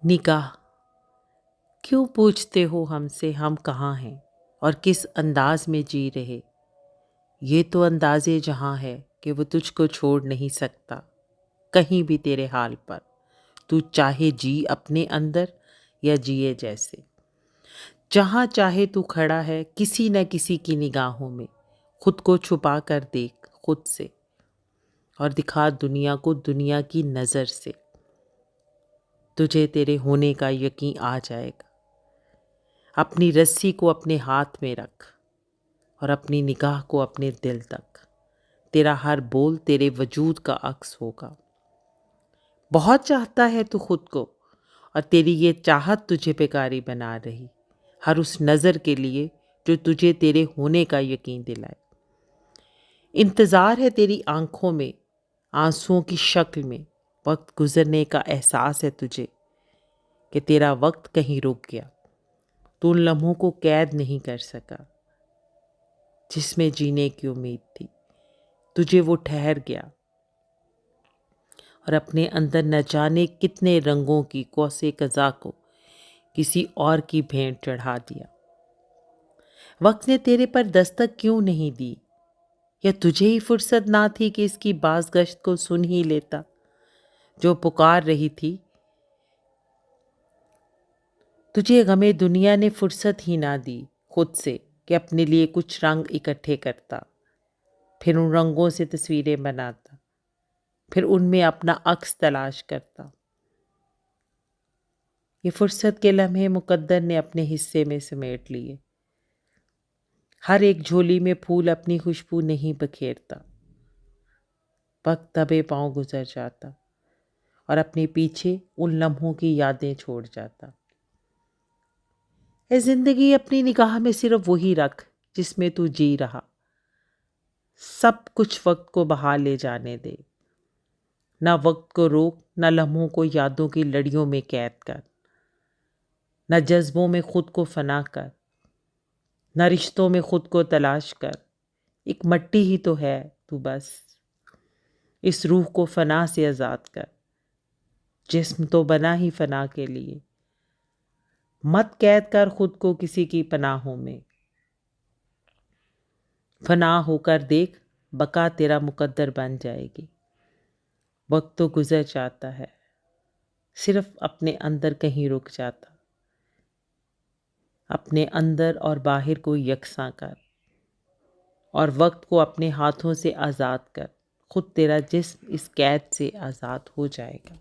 نگاہ، کیوں پوچھتے ہو ہم سے ہم کہاں ہیں اور کس انداز میں جی رہے؟ یہ تو انداز جہاں ہے کہ وہ تجھ کو چھوڑ نہیں سکتا کہیں بھی تیرے حال پر، تو چاہے جی اپنے اندر یا جیے جیسے۔ جہاں چاہے تو کھڑا ہے کسی نہ کسی کی نگاہوں میں، خود کو چھپا کر دیکھ خود سے اور دکھا دنیا کو دنیا کی نظر سے، تجھے تیرے ہونے کا یقین آ جائے گا۔ اپنی رسی کو اپنے ہاتھ میں رکھ اور اپنی نگاہ کو اپنے دل تک، تیرا ہر بول تیرے وجود کا عکس ہوگا۔ بہت چاہتا ہے تو خود کو، اور تیری یہ چاہت تجھے بیکاری بنا رہی، ہر اس نظر کے لیے جو تجھے تیرے ہونے کا یقین دلائے۔ انتظار ہے تیری آنکھوں میں، آنسوؤں کی شکل میں، وقت گزرنے کا احساس ہے تجھے کہ تیرا وقت کہیں رک گیا، تو ان لمحوں کو قید نہیں کر سکا جس میں جینے کی امید تھی، تجھے وہ ٹھہر گیا اور اپنے اندر نہ جانے کتنے رنگوں کی قوس قزح کو کسی اور کی بھینٹ چڑھا دیا۔ وقت نے تیرے پر دستک کیوں نہیں دی؟ یا تجھے ہی فرصت نہ تھی کہ اس کی بازگشت کو سن ہی لیتا جو پکار رہی تھی؟ تجھے غم دنیا نے فرصت ہی نہ دی خود سے کہ اپنے لیے کچھ رنگ اکٹھے کرتا، پھر ان رنگوں سے تصویریں بناتا، پھر ان میں اپنا عکس تلاش کرتا۔ یہ فرصت کے لمحے مقدر نے اپنے حصے میں سمیٹ لیے۔ ہر ایک جھولی میں پھول اپنی خوشبو نہیں بکھیرتا۔ وقت دبے پاؤں گزر جاتا اور اپنے پیچھے ان لمحوں کی یادیں چھوڑ جاتا۔ اے زندگی، اپنی نگاہ میں صرف وہی رکھ جس میں تو جی رہا۔ سب کچھ وقت کو بہا لے جانے دے، نہ وقت کو روک، نہ لمحوں کو یادوں کی لڑیوں میں قید کر، نہ جذبوں میں خود کو فنا کر، نہ رشتوں میں خود کو تلاش کر۔ ایک مٹی ہی تو ہے تو بس، اس روح کو فنا سے آزاد کر۔ جسم تو بنا ہی فنا کے لیے، مت قید کر خود کو کسی کی پناہوں میں۔ فنا ہو کر دیکھ، بقا تیرا مقدر بن جائے گی۔ وقت تو گزر جاتا ہے، صرف اپنے اندر کہیں رک جاتا۔ اپنے اندر اور باہر کو یکساں کر اور وقت کو اپنے ہاتھوں سے آزاد کر، خود تیرا جسم اس قید سے آزاد ہو جائے گا۔